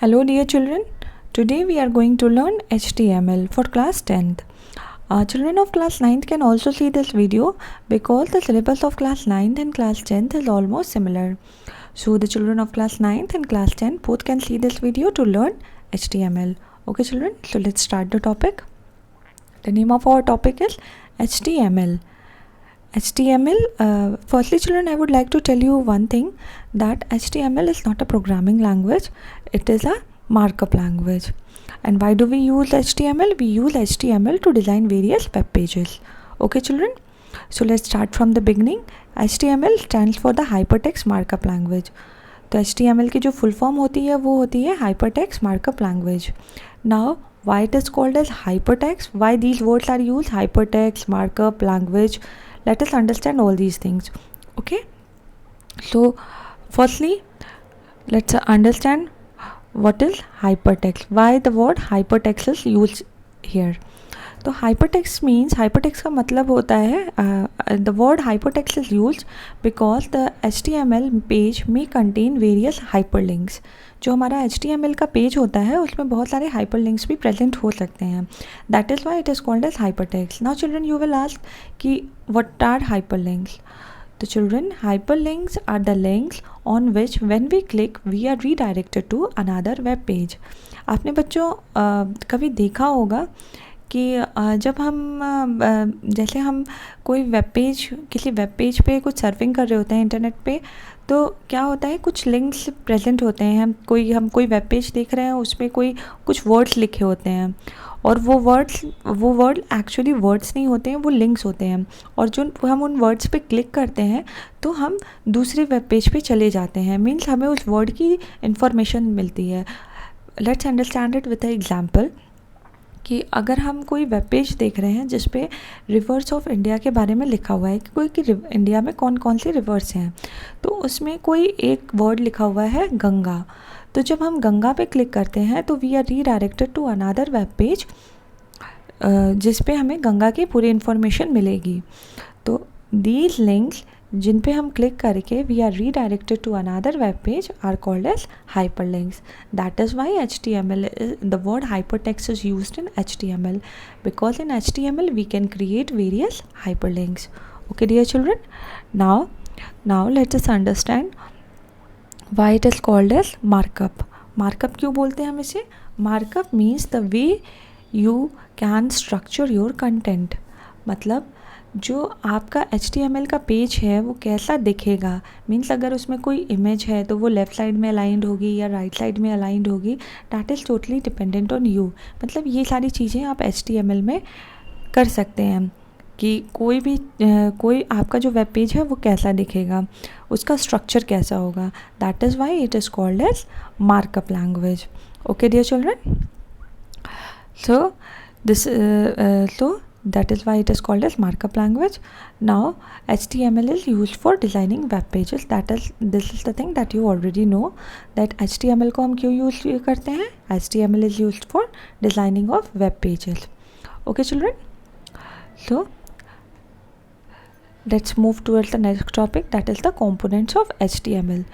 Hello dear children, today we are going to learn HTML for class 10th. Children of class 9th can also see this video because the syllabus of class 9th and class 10th is almost similar. So the children of class 9th and class 10th both can see this video to learn HTML. Okay children, so let's start the topic. The name of our topic is HTML. Firstly children, I would like to tell you one thing, that HTML is not a programming language, it is a markup language. And why do we use HTML? We use HTML to design various web pages. Okay children, so let's start from the beginning. HTML stands for the hypertext markup language. तो HTML की जो full form होती है वो होती है hypertext markup language. Now why it is called as hypertext? Why these words are used? Hypertext, markup, language. Let us understand all these things. Okay, so firstly let's understand what is hypertext, why the word hypertext is used here. तो hypertext means, hypertext का मतलब होता है, the word hypertext is used because the HTML page may contain various hyperlinks. जो हमारा HTML का page होता है उसमें बहुत सारे hyperlinks भी present हो सकते हैं. That is why it is called as hypertext. Now children, you will ask कि what are hyperlinks? तो children, hyperlinks are the links on which when we click we are redirected to another web page. आपने बच्चों कभी देखा होगा कि जब हम जैसे हम कोई वेब पेज, किसी वेब पेज पे कुछ सर्फिंग कर रहे होते हैं इंटरनेट पे, तो क्या होता है, कुछ लिंक्स प्रेजेंट होते हैं. हम कोई वेब पेज देख रहे हैं, उसमें कुछ वर्ड्स लिखे होते हैं और वो वर्ड एक्चुअली वर्ड्स नहीं होते हैं, वो लिंक्स होते हैं. और जो हम उन वर्ड्स पे क्लिक करते हैं तो हम दूसरे वेब पेज पे चले जाते हैं. मीन्स हमें उस वर्ड की इंफॉर्मेशन मिलती है. Let's understand it with a example कि अगर हम कोई वेब पेज देख रहे हैं जिस पे रिवर्स ऑफ इंडिया के बारे में लिखा हुआ है कि इंडिया में कौन कौन से रिवर्स हैं, तो उसमें कोई एक वर्ड लिखा हुआ है गंगा. तो जब हम गंगा पे क्लिक करते हैं तो we are redirected to another web page जिस पे हमें गंगा की पूरी इन्फॉर्मेशन मिलेगी. तो दीज लिंक्स जिन पे हम क्लिक करके we are redirected to another web page are called as hyperlinks. That is why the word hypertext is used in HTML, because in HTML we can create various hyperlinks. Okay dear children, now let us understand why it is called as markup. Markup क्यों बोलते हैं हम इसे? Markup means the way you can structure your content. मतलब जो आपका HTML का page है वो कैसा दिखेगा. मीन्स अगर उसमें कोई इमेज है तो वो लेफ़्ट साइड में अलाइंड होगी या राइट साइड में अलाइंड होगी. That is totally dependent on you. मतलब ये सारी चीज़ें आप HTML में कर सकते हैं कि कोई आपका जो वेब पेज है वो कैसा दिखेगा, उसका स्ट्रक्चर कैसा होगा. That is why it is called as markup language. Okay dear children, so that is why it is called as markup language. Now HTML is used for designing web pages. This is the thing that you already know, that HTML को हम क्यों use करते हैं. HTML is used for designing of web pages. Okay children, so let's move towards the next topic, that is the components of HTML.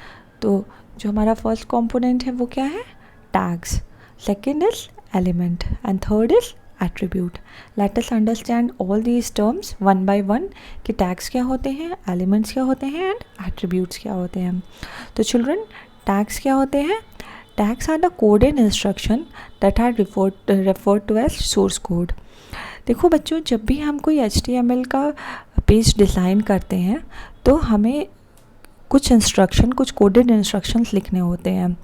तो जो हमारा first component है वो क्या है? tags. Second is element and third is attribute. Let us understand all these terms one by one कि tags क्या होते हैं, elements क्या होते हैं and attributes क्या होते हैं. तो children, tags क्या होते हैं? Tags are the coded instruction that are referred to as source code. देखो बच्चों, जब भी हम कोई HTML का पेज डिज़ाइन करते हैं तो हमें कुछ कोडेड इंस्ट्रक्शंस लिखने होते हैं.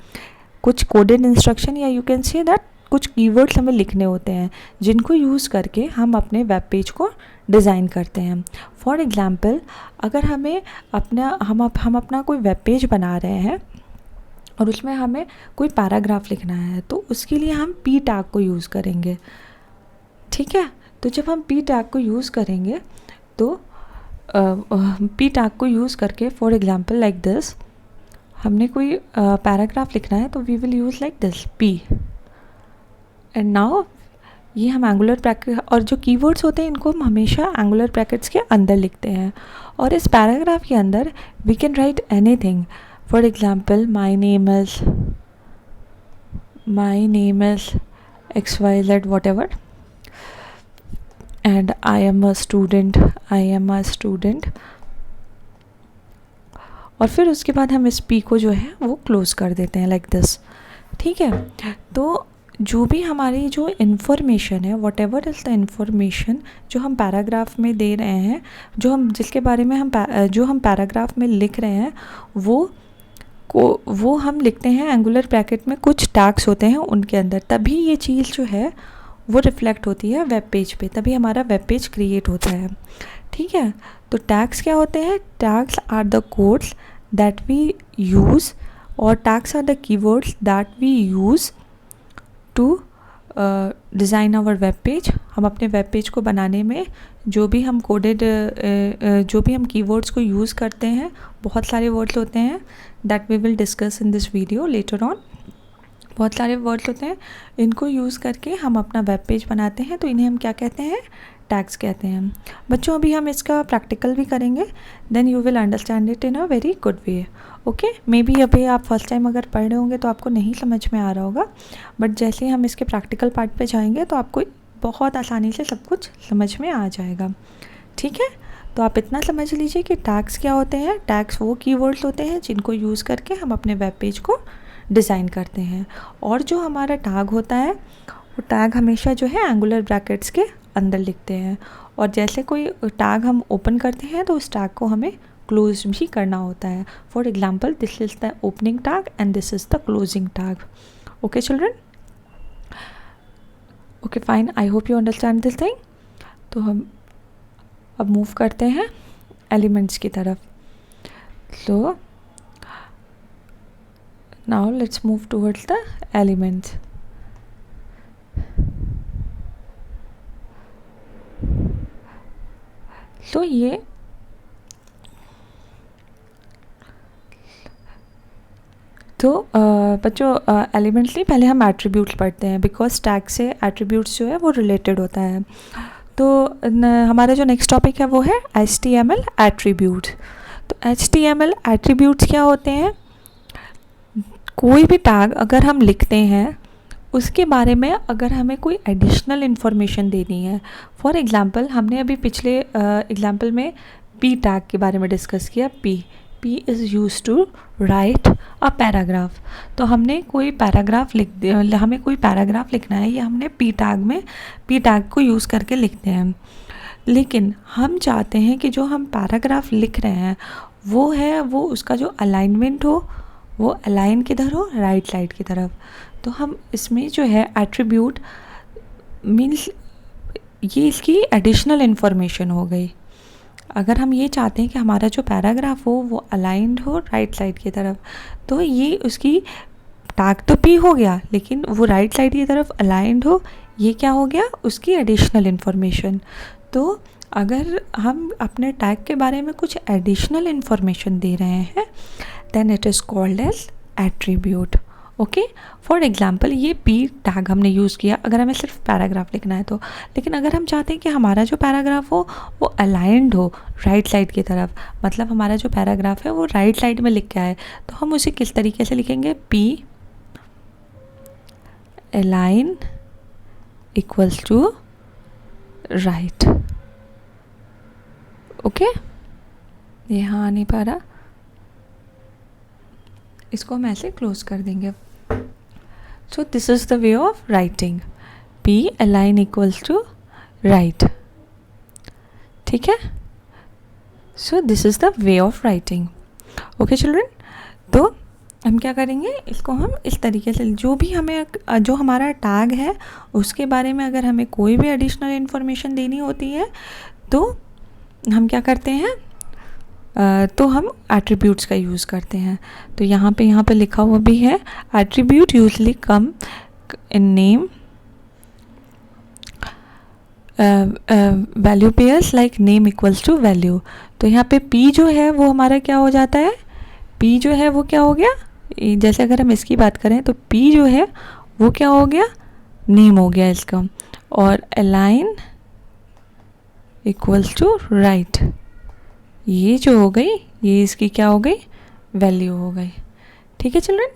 कुछ कोडेड इंस्ट्रक्शन या यू कैन से दैट कुछ कीवर्ड्स हमें लिखने होते हैं जिनको यूज़ करके हम अपने वेब पेज को डिज़ाइन करते हैं. फॉर एग्ज़ाम्पल, अगर हम अपना कोई वेब पेज बना रहे हैं और उसमें हमें कोई पैराग्राफ लिखना है तो उसके लिए हम p टैग को यूज़ करेंगे. ठीक है, तो जब हम p टैग को यूज़ करेंगे तो p टैग को यूज़ करके फॉर एग्ज़ाम्पल लाइक दिस, हमने कोई पैराग्राफ लिखना है तो we will use like this p. And now ये हम एंगुलर ब्रैकेट, और जो कीवर्ड्स होते हैं इनको हम हमेशा एंगुलर ब्रैकेट्स के अंदर लिखते हैं. और इस पैराग्राफ के अंदर we can write anything. For example, my name is my name is XYZ whatever and I am a student और फिर उसके बाद हम इस P को जो है वो क्लोज कर देते हैं लाइक दिस. ठीक है, तो जो भी हमारी जो इन्फॉर्मेशन है, what ever is the information जो हम पैराग्राफ में दे रहे हैं, जो हम जिसके बारे में हम पैराग्राफ में लिख रहे हैं, वो हम लिखते हैं एंगुलर ब्रैकेट में. कुछ टैग्स होते हैं उनके अंदर, तभी ये चीज़ जो है वो रिफ्लेक्ट होती है वेब पेज पे, तभी हमारा वेब पेज क्रिएट होता है. ठीक है, तो टैग्स क्या होते हैं? Tags are the codes that we use, और tags are the keywords that we use to design our web page. हम अपने वेब पेज को बनाने में जो भी हम कीवर्ड्स को यूज़ करते हैं, बहुत सारे वर्ड्स होते हैं that we will discuss in this video later on. बहुत सारे वर्ड्स होते हैं, इनको यूज़ करके हम अपना वेब पेज बनाते हैं, तो इन्हें हम क्या कहते हैं? टैग्स कहते हैं. बच्चों अभी हम इसका प्रैक्टिकल भी करेंगे, then you will understand it in a very good way. Okay, maybe अभी आप फर्स्ट टाइम अगर पढ़ रहे होंगे तो आपको नहीं समझ में आ रहा होगा, बट जैसे ही हम इसके प्रैक्टिकल पार्ट पे जाएंगे तो आपको बहुत आसानी से सब कुछ समझ में आ जाएगा. ठीक है, तो आप इतना समझ लीजिए कि टैग्स क्या होते हैं. टैग्स वो कीवर्ड्स होते हैं जिनको यूज़ करके हम अपने वेब पेज को डिज़ाइन करते हैं, और जो हमारा टैग होता है वो टैग हमेशा जो है एंगुलर ब्रैकेट्स के अंदर लिखते हैं, और जैसे कोई टैग हम ओपन करते हैं तो उस टैग को हमें क्लोज भी करना होता है. For example, this is the opening tag and this is the closing tag. Okay children, okay fine, I hope you understand this thing. तो हम अब मूव करते हैं एलिमेंट्स की तरफ. So now let's move towards the elements. तो ये बच्चों एलिमेंट्स नहीं, पहले हम एट्रीब्यूट्स पढ़ते हैं, बिकॉज टैग से एट्रीब्यूट्स जो है वो रिलेटेड होता है. तो हमारा जो नेक्स्ट टॉपिक है वो है HTML एट्रीब्यूट्स. तो HTML एट्रीब्यूट्स क्या होते हैं? कोई भी टैग अगर हम लिखते हैं उसके बारे में अगर हमें कोई एडिशनल इन्फॉर्मेशन देनी है. फॉर एग्ज़ाम्पल, हमने अभी पिछले एग्ज़ाम्पल में P टैग के बारे में डिस्कस किया. P is use to write a paragraph. तो हमने कोई पैराग्राफ हमें कोई पैराग्राफ लिखना है, या हमने P टैग को यूज़ करके लिखते हैं. लेकिन हम चाहते हैं कि जो हम पैराग्राफ लिख रहे हैं वो उसका जो अलाइनमेंट हो वो अलाइन किधर हो? राइट साइड की तरफ. तो हम इसमें जो है एट्रीब्यूट मीन्स ये इसकी एडिशनल इन्फॉर्मेशन हो गई. अगर हम ये चाहते हैं कि हमारा जो पैराग्राफ हो वो अलाइंड हो राइट साइड की तरफ, तो ये उसकी टैग तो P हो गया, लेकिन वो राइट साइड की तरफ अलाइंड हो, ये क्या हो गया? उसकी एडिशनल इन्फॉर्मेशन. तो अगर हम अपने टैग के बारे में कुछ एडिशनल इन्फॉर्मेशन दे रहे हैं, then it is called as attribute. Okay, for example ये P टैग हमने यूज़ किया अगर हमें सिर्फ पैराग्राफ लिखना है तो. लेकिन अगर हम चाहते हैं कि हमारा जो पैराग्राफ हो वो अलाइंड हो राइट साइड की तरफ, मतलब हमारा जो पैराग्राफ है वो राइट साइड में लिख के आए, तो हम उसे किस तरीके से लिखेंगे? P align equals to right. Okay, यहाँ आ नहीं पा रहा, इसको हम ऐसे क्लोज कर देंगे. So this is the way of writing. P align equals to right. ठीक है, so this is the way of writing. Okay children, तो हम क्या करेंगे, इसको हम इस तरीके से जो हमारा टैग है उसके बारे में अगर हमें कोई भी एडिशनल इन्फॉर्मेशन देनी होती है तो हम क्या करते हैं, तो हम एट्रीब्यूट्स का यूज़ करते हैं. तो यहाँ पे लिखा हुआ भी है, attribute usually come in name value pairs like name equals to value. तो यहाँ पे P जो है वो हमारा क्या हो जाता है? P जो है वो क्या हो गया? जैसे अगर हम इसकी बात करें तो P जो है वो क्या हो गया? नेम हो गया इसका. और अलाइन इक्वल्स टू राइट, ये जो हो गई ये इसकी क्या हो गई? वैल्यू हो गई. ठीक है चिल्ड्रन,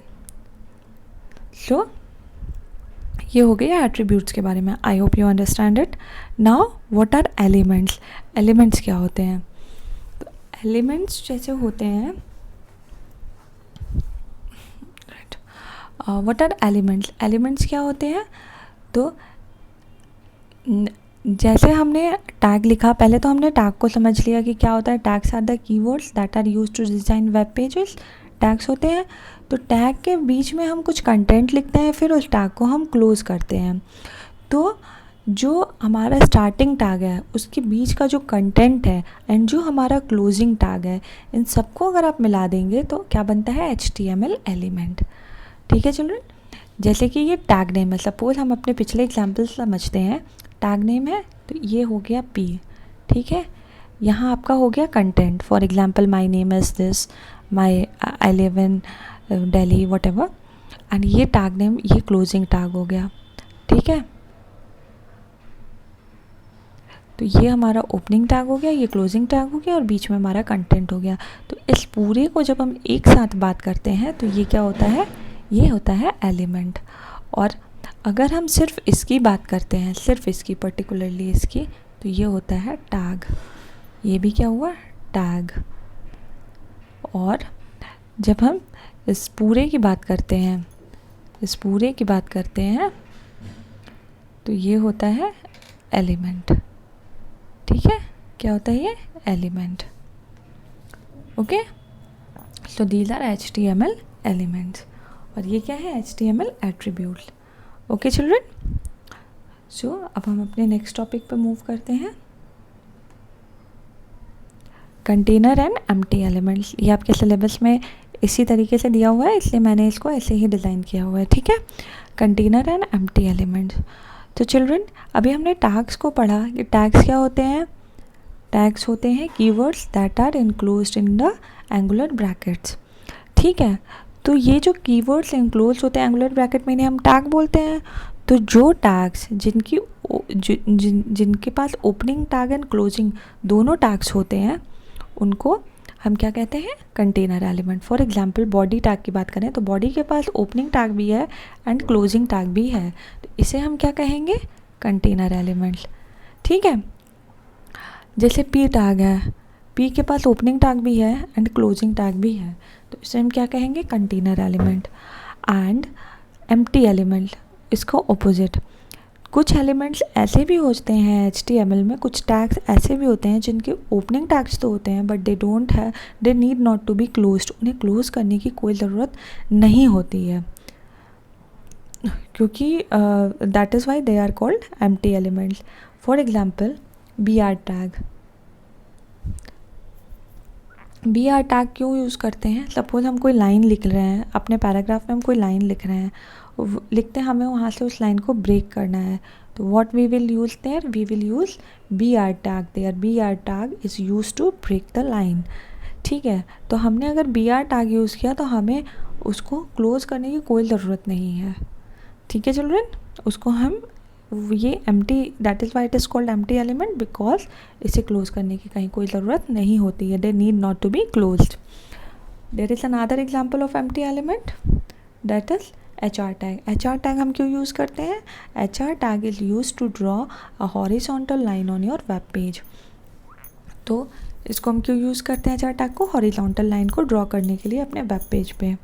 सो ये हो गया एट्रीब्यूट्स के बारे में. I hope you understand it. Now what are elements. Elements क्या होते हैं? तो एलिमेंट्स जैसे होते हैं, right, what are elements. Elements क्या होते हैं? तो जैसे हमने टैग लिखा, पहले तो हमने टैग को समझ लिया कि क्या होता है. Tags are the keywords that are used to design web pages. Tags होते हैं, तो टैग के बीच में हम कुछ कंटेंट लिखते हैं, फिर उस टैग को हम क्लोज़ करते हैं. तो जो हमारा स्टार्टिंग टैग है उसके बीच का जो कंटेंट है एंड जो हमारा क्लोजिंग टैग है, इन सबको अगर आप मिला देंगे तो क्या बनता है? HTML element. ठीक है चिल्ड्रन. जैसे कि ये टैग नेम है. सपोज हम अपने पिछले एग्जाम्पल समझते हैं. टैग नेम है तो ये हो गया P. ठीक है. यहाँ आपका हो गया content. For example my name is this, my I live in Delhi, what ever. And ये टैग नेम, ये क्लोजिंग टैग हो गया. ठीक है. तो ये हमारा ओपनिंग टैग हो गया, ये क्लोजिंग टैग हो गया और बीच में हमारा कंटेंट हो गया. तो इस पूरे को जब हम एक साथ बात करते हैं तो ये क्या होता है? ये होता है एलिमेंट. और अगर हम सिर्फ इसकी बात करते हैं, सिर्फ इसकी, पर्टिकुलरली इसकी, तो ये होता है टैग. ये भी क्या हुआ? टैग. और जब हम इस पूरे की बात करते हैं, इस पूरे की बात करते हैं, तो ये होता है एलिमेंट. ठीक है. क्या होता है ये? Element. Okay. So these are HTML elements. और ये क्या है? HTML attributes. Okay children. So अब हम अपने नेक्स्ट टॉपिक पे मूव करते हैं. Container and empty elements. ये आपके सिलेबस में इसी तरीके से दिया हुआ है, इसलिए मैंने इसको ऐसे ही डिज़ाइन किया हुआ है. ठीक है. Container and empty elements. तो चिल्ड्रन अभी हमने टैग्स को पढ़ा कि टैग्स क्या होते हैं. टैग्स होते हैं keywords that are enclosed in the angular brackets. ठीक है. तो ये जो कीवर्ड्स इनक्लोज होते हैं एंगुलर ब्रैकेट में, इन्हें हम टैग बोलते हैं. तो जो टैग्स जिनके पास ओपनिंग टैग एंड क्लोजिंग दोनों टैग्स होते हैं, उनको हम क्या कहते हैं? Container element. For example body tag की बात करें तो बॉडी के पास ओपनिंग टैग भी है एंड क्लोजिंग टैग भी है, तो इसे हम क्या कहेंगे? Container elements. ठीक है. जैसे P टैग है, P के पास ओपनिंग टैग भी है एंड क्लोजिंग टैग भी है, तो इसे हम क्या कहेंगे? Container element. And empty element, इसका ऑपोजिट. कुछ एलिमेंट्स ऐसे भी होते हैं HTML में, कुछ टैग्स ऐसे भी होते हैं जिनके ओपनिंग टैग्स तो होते हैं but they need not to be closed. उन्हें क्लोज करने की कोई ज़रूरत नहीं होती है, क्योंकि that is why they are called empty elements. For example BR tag. BR tag क्यों यूज़ करते हैं? सपोज हम कोई लाइन लिख रहे हैं, अपने पैराग्राफ में हम कोई लाइन लिख रहे हैं, लिखते हैं, हमें वहाँ से उस लाइन को ब्रेक करना है, तो what we will use there? We will use BR tag there. BR tag is use to break the line. ठीक है. तो हमने अगर BR टैग यूज़ किया तो हमें उसको क्लोज करने की कोई ज़रूरत नहीं है. ठीक है चिल्ड्रन. उसको हम ये empty, that is why it is called empty element, because इसे क्लोज करने की कहीं कोई ज़रूरत नहीं होती है. They need not to be closed. There is another example of empty element, that is HR tag. HR tag हम क्यों यूज़ करते हैं? HR tag is use to draw a horizontal line on your web page. तो इसको हम क्यों use करते हैं? HR टैग को हॉरिजॉन्टल लाइन को ड्रॉ करने के लिए अपने वेब पेज पे.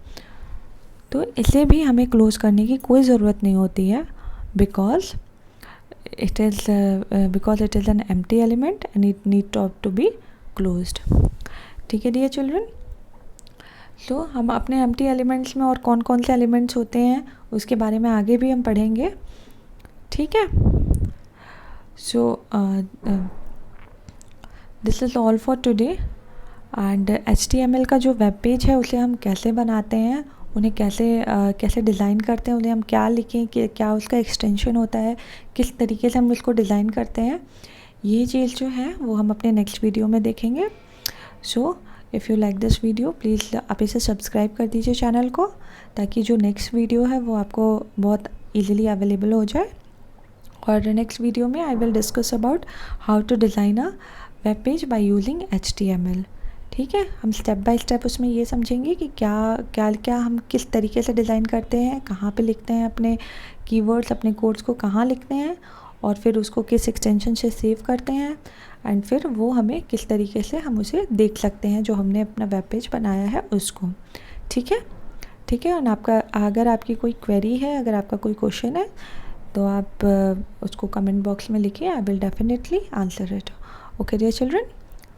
तो इसे भी हमें क्लोज करने की कोई ज़रूरत नहीं होती है, because it is an empty element and it need to be closed. ठीक है डियर चिल्ड्रन. सो हम अपने एम्प्टी एलिमेंट्स में और कौन कौन से एलिमेंट्स होते हैं उसके बारे में आगे भी हम पढ़ेंगे. ठीक है. So this is all for today. And HTML का जो वेब पेज है उसे हम कैसे बनाते हैं, उन्हें कैसे डिज़ाइन करते हैं, उन्हें हम क्या लिखें, कि क्या उसका एक्सटेंशन होता है, किस तरीके से हम उसको डिज़ाइन करते हैं, ये चीज़ जो है वो हम अपने नेक्स्ट वीडियो में देखेंगे. So if you like this video please आप इसे सब्सक्राइब कर दीजिए चैनल को, ताकि जो नेक्स्ट वीडियो है वो आपको बहुत ईजिली अवेलेबल हो जाए. और नेक्स्ट वीडियो में I will discuss about how to design a web page by using HTML. ठीक है, हम स्टेप बाय स्टेप उसमें ये समझेंगे कि क्या क्या क्या हम किस तरीके से डिज़ाइन करते हैं, कहाँ पे लिखते हैं अपने कीवर्ड्स, अपने कोड्स को कहाँ लिखते हैं, और फिर उसको किस एक्सटेंशन से सेव करते हैं, एंड फिर वो हमें किस तरीके से हम उसे देख सकते हैं जो हमने अपना वेब पेज बनाया है उसको। ठीक है, ठीक है। और आपका अगर आपकी कोई क्वेरी है, अगर आपका कोई क्वेश्चन है, तो आप उसको कमेंट बॉक्स में लिखिए, I will definitely answer it. Okay dear children,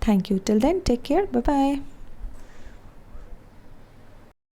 thank you. Till then take care, bye bye.